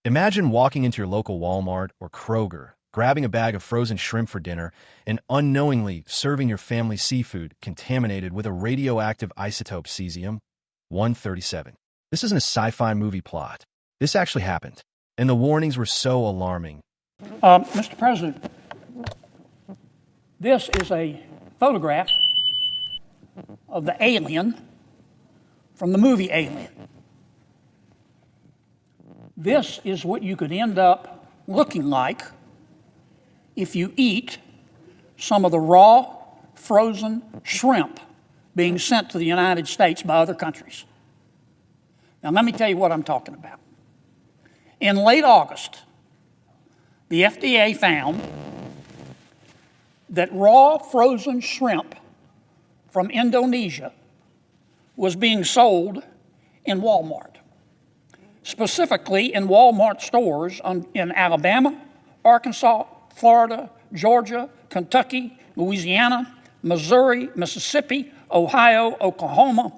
Imagine walking into your local Walmart or Kroger, grabbing a bag of frozen shrimp for dinner, and unknowingly serving your family seafood contaminated with a radioactive isotope cesium-137. This isn't a sci-fi movie plot. This actually happened, and the warnings were so alarming. Mr. President, this is a photograph of the alien from the movie Alien. This is what you could end up looking like if you eat some of the raw, frozen shrimp being sent to the United States by other countries. Now, let me tell you what I'm talking about. In late August, the FDA found that raw frozen shrimp from Indonesia was being sold in Walmart, specifically in Walmart stores in Alabama, Arkansas, Florida, Georgia, Kentucky, Louisiana, Missouri, Mississippi, Ohio, Oklahoma,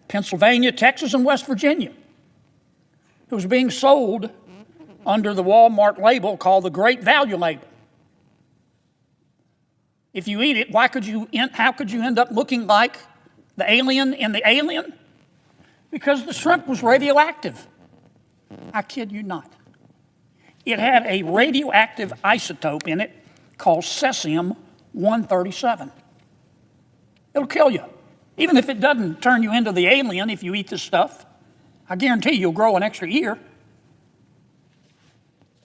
Pennsylvania, Texas, and West Virginia. It was being sold under the Walmart label called the Great Value label. If you eat it, how could you end up looking like the alien in the Alien? Because the shrimp was radioactive. I kid you not. It had a radioactive isotope in it called cesium-137. It'll kill you. Even if it doesn't turn you into the alien if you eat this stuff, I guarantee you'll grow an extra ear.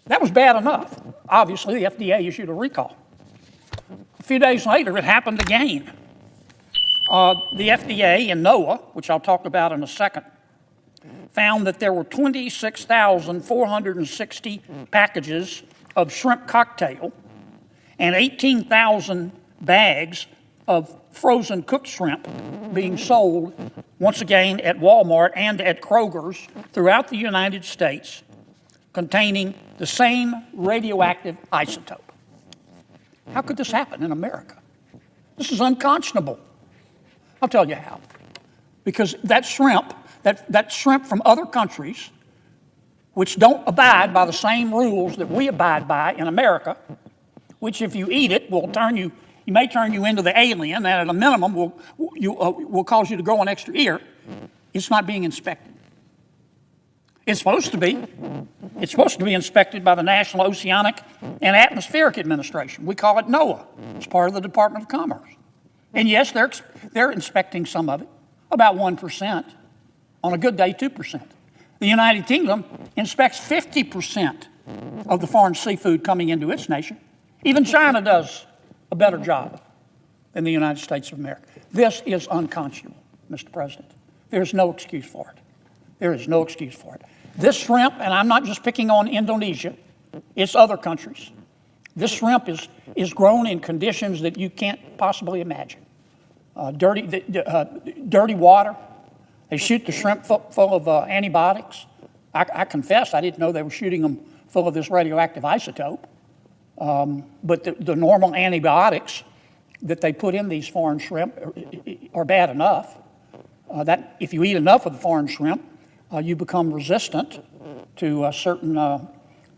That was bad enough. Obviously, the FDA issued a recall. A few days later, it happened again. The FDA and NOAA, which I'll talk about in a second, found that there were 26,460 packages of shrimp cocktail and 18,000 bags of frozen cooked shrimp being sold, once again, at Walmart and at Kroger's throughout the United States, containing the same radioactive isotope. How could this happen in America? This is unconscionable. I'll tell you how. Because that shrimp from other countries, which don't abide by the same rules that we abide by in America, which if you eat it will may turn you into the alien, and at a minimum will cause you to grow an extra ear. It's not being inspected. It's supposed to be. It's supposed to be inspected by the National Oceanic and Atmospheric Administration. We call it NOAA. It's part of the Department of Commerce. And yes, they're inspecting some of it, about 1%. On a good day, 2%. The United Kingdom inspects 50% of the foreign seafood coming into its nation. Even China does a better job than the United States of America. This is unconscionable, Mr. President. There's no excuse for it. There is no excuse for it. This shrimp, and I'm not just picking on Indonesia, it's other countries. This shrimp is grown in conditions that you can't possibly imagine. Dirty water. They shoot the shrimp full of antibiotics. I confess I didn't know they were shooting them full of this radioactive isotope. But the normal antibiotics that they put in these foreign shrimp are bad enough. That if you eat enough of the foreign shrimp, you become resistant to certain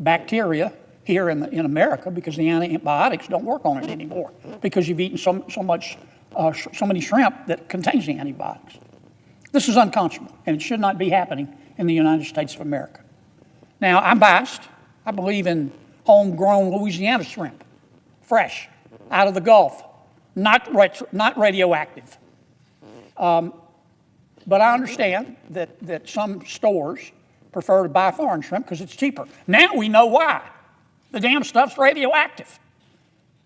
bacteria here in America because the antibiotics don't work on it anymore because you've eaten so many shrimp that contains the antibiotics. This is unconscionable, and it should not be happening in the United States of America. Now, I'm biased. I believe in homegrown Louisiana shrimp, fresh, out of the Gulf, not radioactive. But I understand that some stores prefer to buy foreign shrimp because it's cheaper. Now we know why. The damn stuff's radioactive.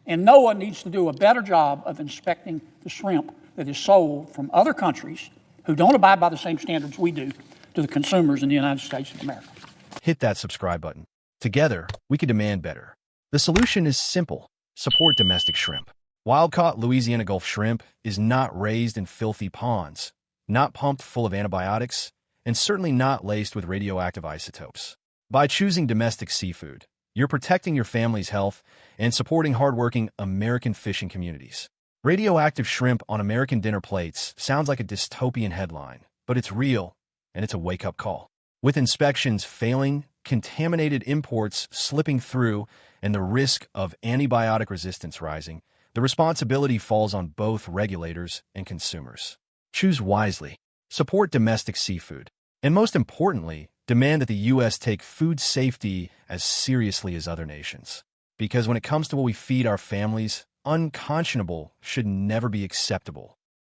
And NOAA needs to do a better job of inspecting the shrimp that is sold from other countries who don't abide by the same standards we do to the consumers in the United States of America. Hit that subscribe button. Together, we can demand better. The solution is simple. Support domestic shrimp. Wild-caught Louisiana Gulf shrimp is not raised in filthy ponds, not pumped full of antibiotics, and certainly not laced with radioactive isotopes. By choosing domestic seafood, you're protecting your family's health and supporting hardworking American fishing communities. Radioactive shrimp on American dinner plates sounds like a dystopian headline, but it's real, and it's a wake-up call. With inspections failing contaminated imports slipping through, and the risk of antibiotic resistance rising, the responsibility falls on both regulators and consumers. Choose wisely, support domestic seafood, and most importantly, demand that the U.S. take food safety as seriously as other nations. Because when it comes to what we feed our families, unconscionable should never be acceptable.